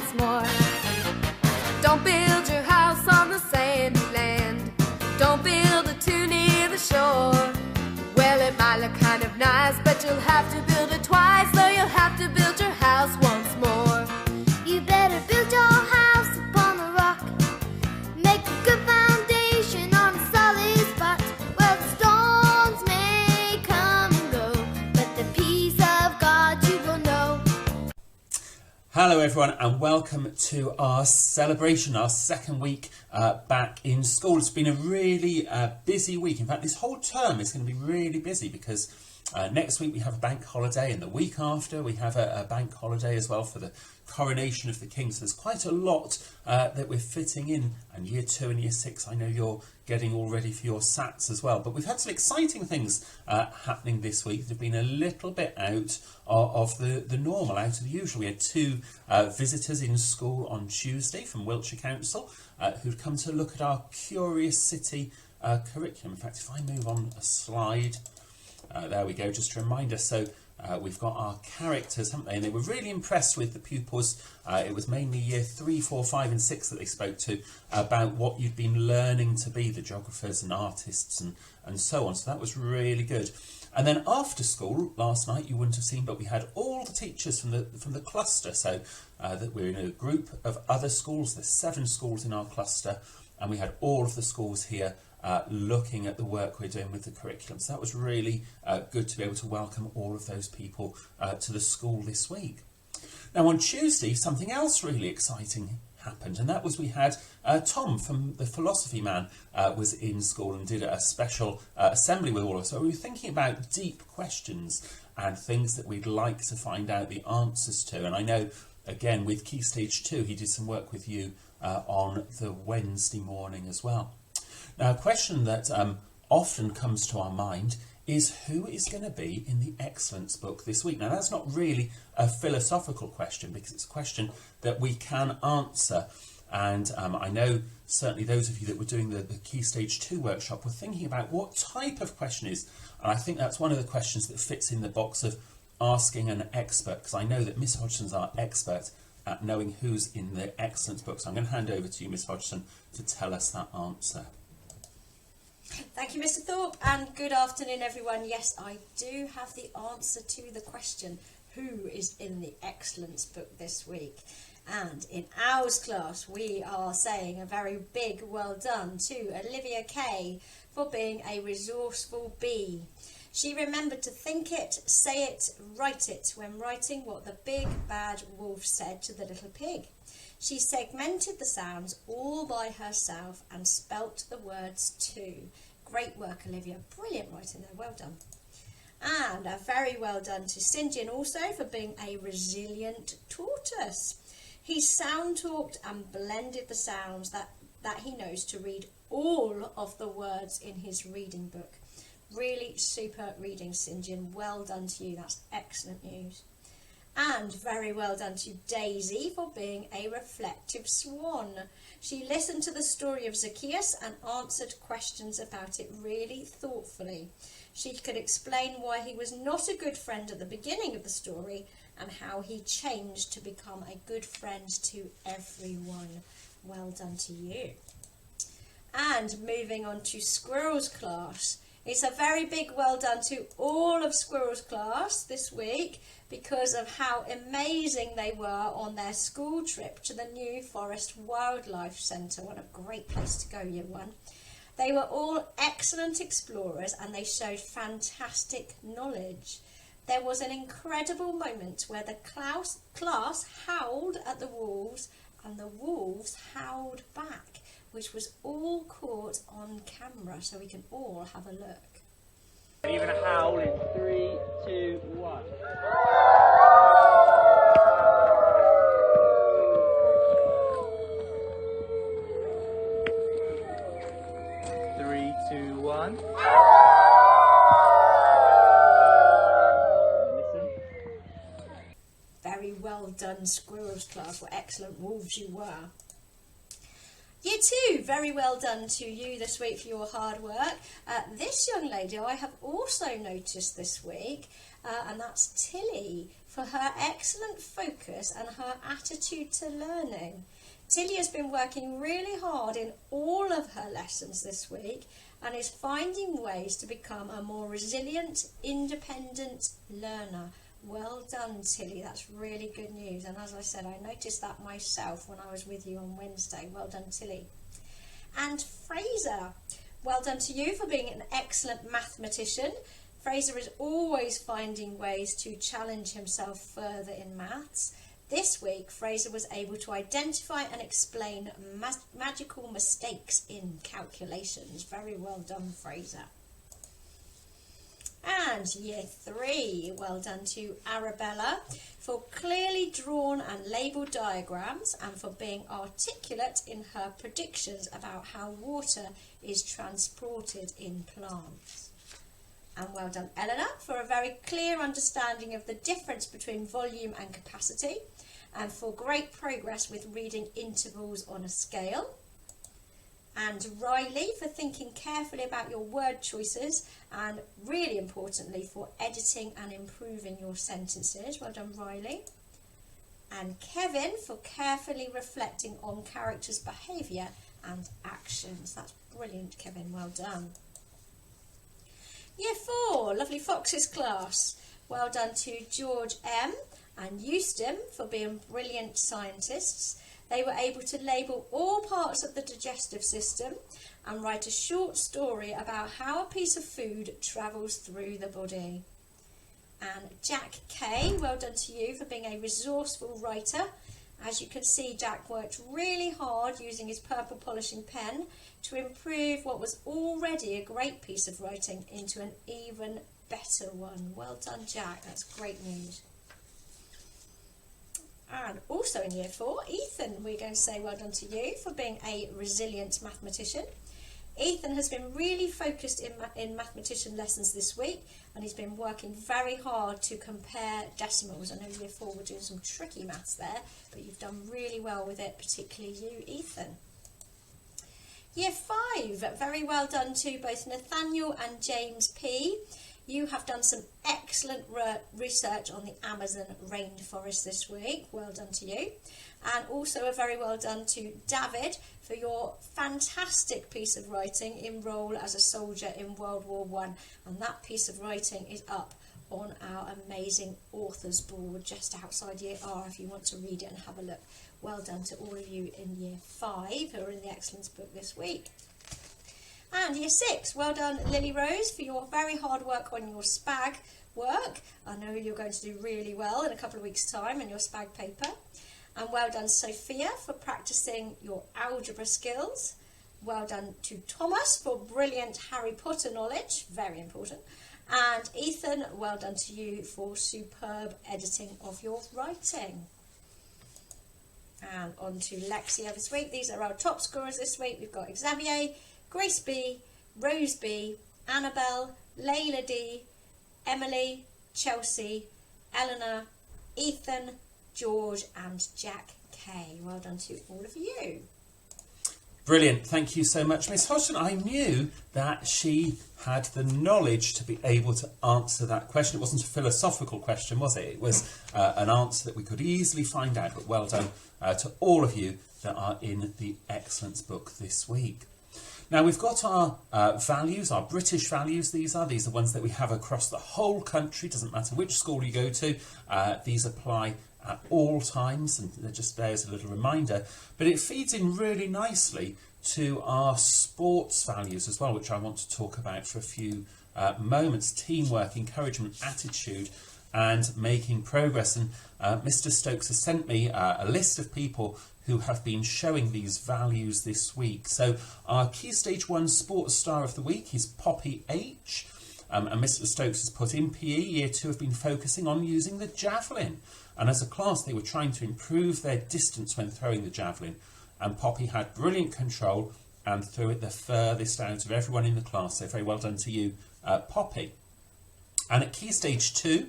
once more. Don't build your house on the sandy land. Don't build it too near the shore. Well, it might look kind of nice, but you'll have to build it twice, though you'll have to build your house once more. You better build your house upon the rock. Make a good foundation on a solid spot. Well, the storms may come and go, but the peace of God you will know. Hello everyone and welcome to our celebration, our second week back in school. It's been a really busy week. In fact, this whole term is going to be really busy because next week we have a bank holiday, and the week after we have a bank holiday as well for the coronation of the king. So there's quite a lot that we're fitting in, and year 2 and year 6, I know you're getting all ready for your SATs as well. But we've had some exciting things happening this week that have been a little bit out of the normal, out of the usual. We had 2 visitors in school on Tuesday from Wiltshire Council who'd come to look at our Curious City curriculum. In fact, if I move on a slide, there we go, just a reminder. So we've got our characters, haven't they? And they were really impressed with the pupils. It was mainly year 3, 4, 5 and 6 that they spoke to about what you'd been learning to be, the geographers and artists and so on. So that was really good. And then after school last night, you wouldn't have seen, but we had all the teachers from the cluster. So that we're in a group of other schools. There's 7 schools in our cluster, and we had all of the schools here looking at the work we're doing with the curriculum. So that was really good to be able to welcome all of those people to the school this week. Now on Tuesday, something else really exciting happened, and that was we had Tom from the Philosophy Man was in school and did a special assembly with all of us. So we were thinking about deep questions and things that we'd like to find out the answers to. And I know, again, with Key Stage 2, he did some work with you on the Wednesday morning as well. Now, a question that often comes to our mind is who is going to be in the Excellence book this week? Now, that's not really a philosophical question because it's a question that we can answer. And I know certainly those of you that were doing the Key Stage 2 workshop were thinking about what type of question is. And I think that's one of the questions that fits in the box of asking an expert, because I know that Miss Hodgson's our expert at knowing who's in the Excellence book. So I'm going to hand over to you, Miss Hodgson, to tell us that answer. Thank you, Mr. Thorpe, and good afternoon, everyone. Yes, I do have the answer to the question, who is in the Excellence book this week? And in ours class, we are saying a very big well done to Olivia Kay for being a resourceful bee. She remembered to think it, say it, write it when writing what the big bad wolf said to the little pig. She segmented the sounds all by herself and spelt the words too. Great work, Olivia. Brilliant writing there. Well done. And a very well done to St John also for being a resilient tortoise. He sound talked and blended the sounds that he knows to read all of the words in his reading book. Really super reading, St John. Well done to you. That's excellent news. And very well done to Daisy for being a reflective swan. She listened to the story of Zacchaeus and answered questions about it really thoughtfully. She could explain why he was not a good friend at the beginning of the story and how he changed to become a good friend to everyone. Well done to you. And moving on to Squirrel's class. It's a very big well done to all of Squirrel's class this week because of how amazing they were on their school trip to the New Forest Wildlife Centre. What a great place to go, Year 1. They were all excellent explorers and they showed fantastic knowledge. There was an incredible moment where the class howled at the wolves and the wolves howled back, which was all caught on camera, so we can all have a look. Even a howl in 3, 2, 1. 3, 2, 1. Listen. Very well done, Squirrels class. What excellent wolves you were. Year 2, very well done to you this week for your hard work. This young lady I have also noticed this week, and that's Tilly, for her excellent focus and her attitude to learning. Tilly has been working really hard in all of her lessons this week and is finding ways to become a more resilient, independent learner. Well done, Tilly. That's really good news. And as I said, I noticed that myself when I was with you on Wednesday. Well done, Tilly. And Fraser, well done to you for being an excellent mathematician. Fraser is always finding ways to challenge himself further in maths. This week, Fraser was able to identify and explain magical mistakes in calculations. Very well done, Fraser. And Year 3, well done to Arabella for clearly drawn and labelled diagrams and for being articulate in her predictions about how water is transported in plants. And well done, Eleanor, for a very clear understanding of the difference between volume and capacity and for great progress with reading intervals on a scale. And Riley for thinking carefully about your word choices and, really importantly, for editing and improving your sentences. Well done, Riley. And Kevin for carefully reflecting on characters' behaviour and actions. That's brilliant, Kevin. Well done. Year 4, Lovely Foxes class. Well done to George M. and Euston for being brilliant scientists. They were able to label all parts of the digestive system and write a short story about how a piece of food travels through the body. And Jack K, well done to you for being a resourceful writer. As you can see, Jack worked really hard using his purple polishing pen to improve what was already a great piece of writing into an even better one. Well done, Jack. That's great news. And also in Year 4, Ethan, we're going to say well done to you for being a resilient mathematician. Ethan has been really focused in mathematician lessons this week, and he's been working very hard to compare decimals. I know Year 4 we're doing some tricky maths there, but you've done really well with it, particularly you, Ethan. Year 5, very well done to both Nathaniel and James P. You have done some excellent research on the Amazon rainforest this week. Well done to you. And also a very well done to David for your fantastic piece of writing, Enroll as a Soldier in World War I. And that piece of writing is up on our amazing authors board just outside Year R if you want to read it and have a look. Well done to all of you in Year 5 who are in the Excellence book this week. And Year 6, well done Lily Rose for your very hard work on your SPAG work. I know you're going to do really well in a couple of weeks' time in your SPAG paper. And well done Sophia for practising your algebra skills. Well done to Thomas for brilliant Harry Potter knowledge, very important. And Ethan, well done to you for superb editing of your writing. And on to Lexia this week. These are our top scorers this week. We've got Xavier, Grace B, Rose B, Annabelle, Layla D, Emily, Chelsea, Eleanor, Ethan, George and Jack K. Well done to all of you. Brilliant. Thank you so much, Miss Hodgson. I knew that she had the knowledge to be able to answer that question. It wasn't a philosophical question, was it? It was an answer that we could easily find out, but well done to all of you that are in the Excellence book this week. Now, we've got our values, our British values. These are ones that we have across the whole country. Doesn't matter which school you go to. These apply at all times, and they're just there as a little reminder. But it feeds in really nicely to our sports values as well, which I want to talk about for a few moments. Teamwork, encouragement, attitude, and making progress. And Mr. Stokes has sent me a list of people who have been showing these values this week. So our Key Stage 1 Sports Star of the Week is Poppy H. And Mr. Stokes has put in PE, Year 2 have been focusing on using the javelin. And as a class, they were trying to improve their distance when throwing the javelin. And Poppy had brilliant control and threw it the furthest out of everyone in the class. So very well done to you, Poppy. And at Key Stage 2,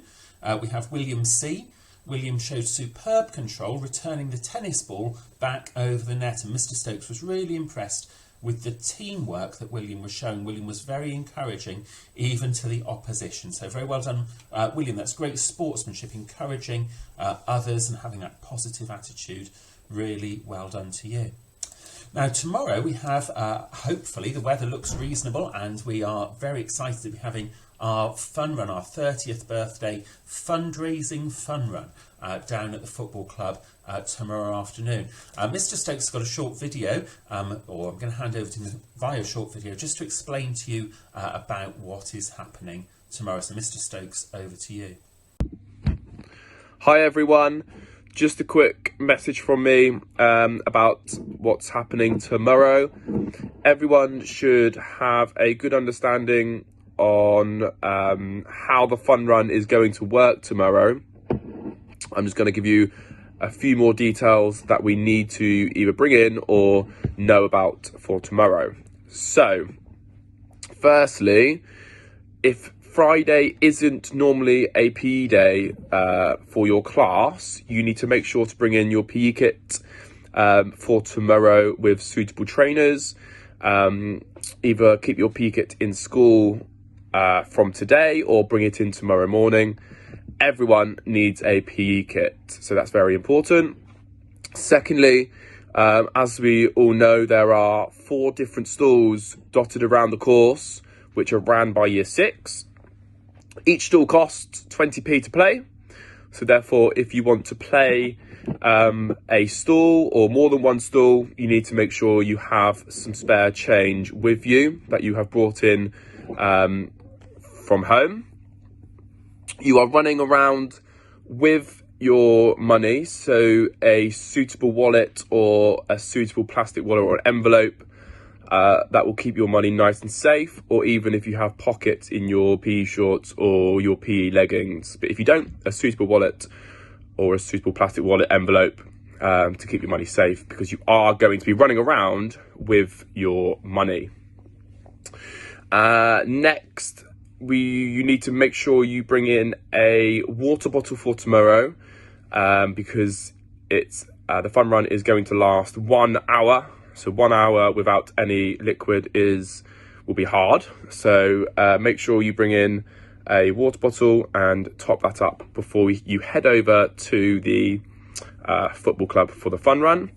we have William C. William showed superb control, returning the tennis ball back over the net, and Mr Stokes was really impressed with the teamwork that William was showing. William was very encouraging, even to the opposition. So very well done, William. That's great sportsmanship, encouraging others and having that positive attitude. Really well done to you. Now, tomorrow we have, hopefully, the weather looks reasonable, and we are very excited to be having our fun run, our 30th birthday fundraising fun run down at the football club tomorrow afternoon. Mr Stokes has got a short video, or I'm going to hand over to him via a short video, just to explain to you about what is happening tomorrow. So Mr Stokes, over to you. Hi everyone, just a quick message from me about what's happening tomorrow. Everyone should have a good understanding on how the fun run is going to work tomorrow. I'm just going to give you a few more details that we need to either bring in or know about for tomorrow. So, firstly, if Friday isn't normally a PE day for your class, you need to make sure to bring in your PE kit for tomorrow with suitable trainers. Either keep your PE kit in school from today or bring it in tomorrow morning. Everyone needs a PE kit, so that's very important. Secondly, as we all know, there are 4 different stalls dotted around the course which are ran by Year 6. Each stall costs 20p to play, so therefore if you want to play a stall or more than one stall, you need to make sure you have some spare change with you that you have brought in from home. You are running around with your money, so a suitable wallet or a suitable plastic wallet or an envelope that will keep your money nice and safe, or even if you have pockets in your PE shorts or your PE leggings. But if you don't, a suitable wallet or a suitable plastic wallet envelope to keep your money safe, because you are going to be running around with your money. Next, you need to make sure you bring in a water bottle for tomorrow, because it's the fun run is going to last 1 hour. So 1 hour without any liquid will be hard. So make sure you bring in a water bottle and top that up before you head over to the football club for the fun run.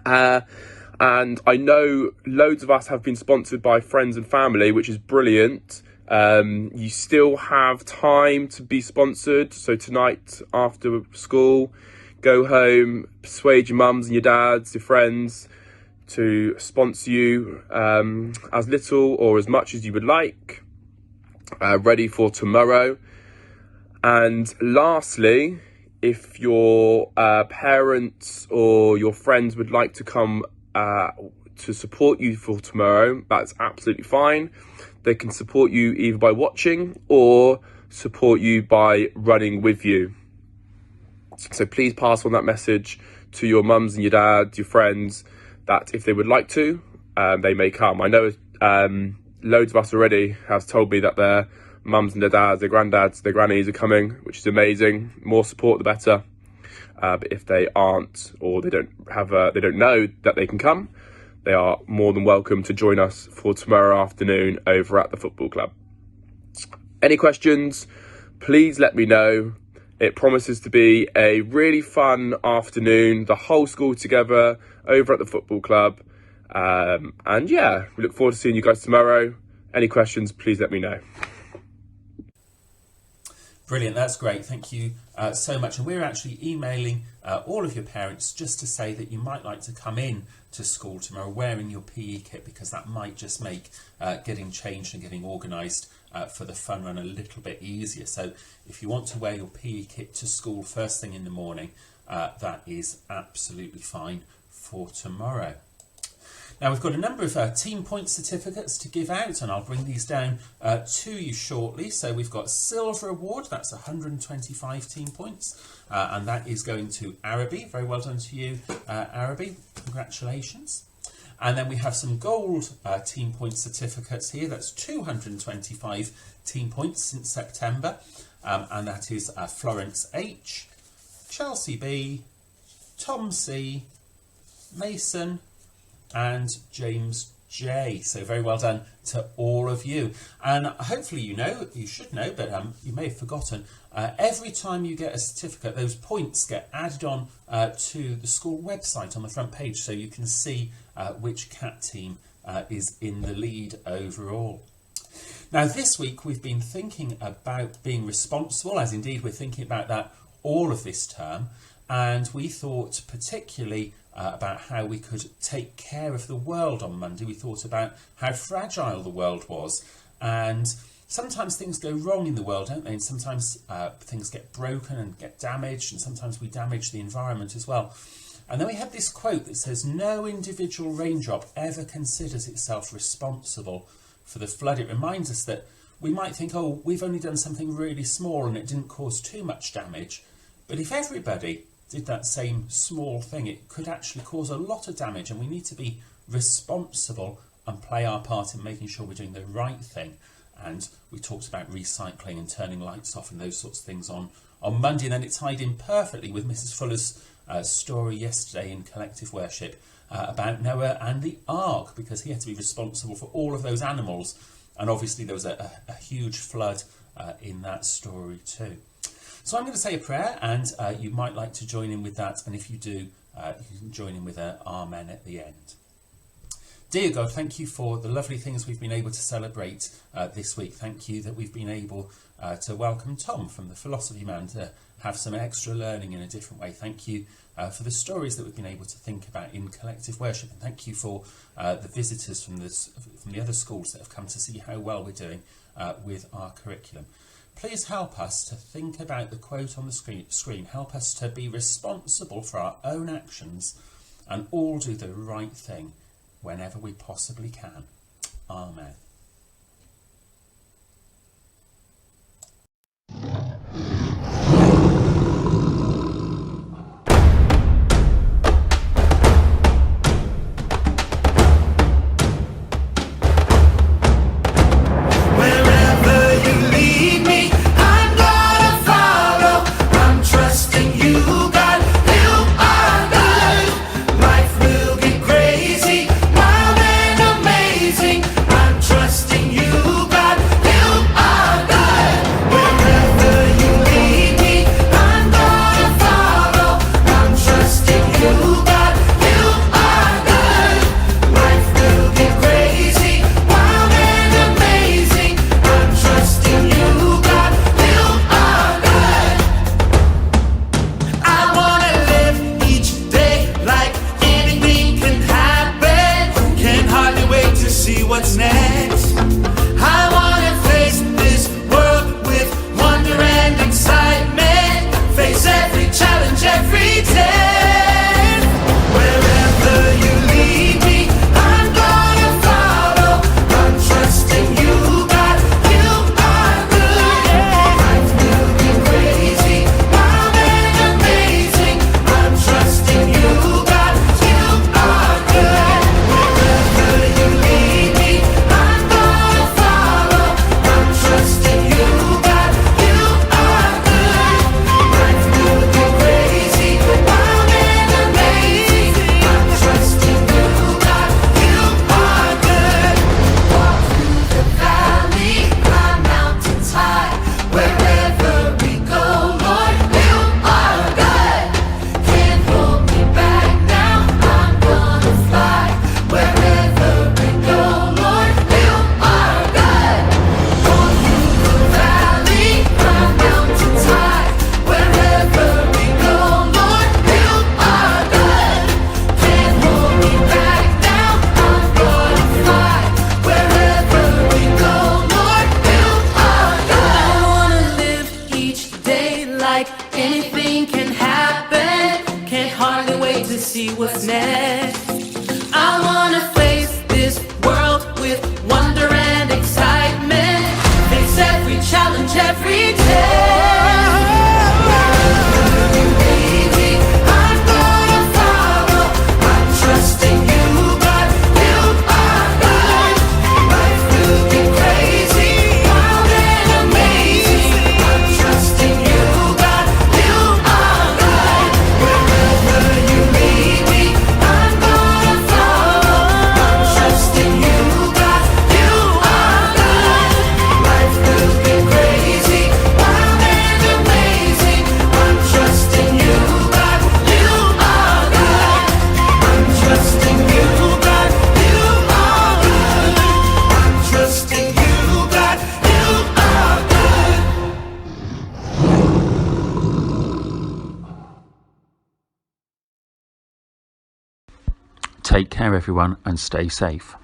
And I know loads of us have been sponsored by friends and family, which is brilliant. You still have time to be sponsored. So tonight after school, go home, persuade your mums and your dads, your friends to sponsor you as little or as much as you would like, ready for tomorrow. And lastly, if your parents or your friends would like to come to support you for tomorrow, that's absolutely fine. They can support you either by watching or support you by running with you. So please pass on that message to your mums and your dads, your friends, that if they would like to, they may come. I know loads of us already have told me that their mums and their dads, their granddads, their grannies are coming, which is amazing. More support, the better. But if they aren't, or they don't know that they can come, they are more than welcome to join us for tomorrow afternoon over at the football club. Any questions, please let me know. It promises to be a really fun afternoon, the whole school together over at the football club. And yeah, we look forward to seeing you guys tomorrow. Any questions, please let me know. Brilliant, that's great. Thank you so much. And we're actually emailing all of your parents just to say that you might like to come in to school tomorrow wearing your PE kit, because that might just make getting changed and getting organised for the fun run a little bit easier. So if you want to wear your PE kit to school first thing in the morning, that is absolutely fine for tomorrow. Now we've got a number of team point certificates to give out, and I'll bring these down to you shortly. So we've got Silver Award, that's 125 team points, and that is going to Araby. Very well done to you, Araby. Congratulations. And then we have some gold team point certificates here. That's 225 team points since September, and that is Florence H. Chelsea B, Tom C, Mason and James J. So very well done to all of you. And hopefully you should know, but you may have forgotten, every time you get a certificate, those points get added on to the school website on the front page, so you can see which CAT team is in the lead overall. Now this week we've been thinking about being responsible, as indeed we're thinking about that all of this term, and we thought particularly about how we could take care of the world on Monday. We thought about how fragile the world was, and sometimes things go wrong in the world, don't they? And sometimes things get broken and get damaged, and sometimes we damage the environment as well. And then we have this quote that says, no individual raindrop ever considers itself responsible for the flood. It reminds us that we might think, oh, we've only done something really small and it didn't cause too much damage. But if everybody did that same small thing, it could actually cause a lot of damage, and we need to be responsible and play our part in making sure we're doing the right thing. And we talked about recycling and turning lights off and those sorts of things on Monday, and then it tied in perfectly with Mrs. Fuller's story yesterday in collective worship about Noah and the ark, because he had to be responsible for all of those animals, and obviously there was a huge flood in that story too. So I'm going to say a prayer, and you might like to join in with that, and if you do, you can join in with an amen at the end. Dear God, thank you for the lovely things we've been able to celebrate this week. Thank you that we've been able to welcome Tom from the Philosophy Man to have some extra learning in a different way. Thank you for the stories that we've been able to think about in collective worship, and thank you for the visitors from the other schools that have come to see how well we're doing with our curriculum. Please help us to think about the quote on the screen. Help us to be responsible for our own actions and all do the right thing whenever we possibly can. Amen. see what's next. I wanna face this world with wonder and excitement. Face every challenge every day. Take care, everyone, and stay safe.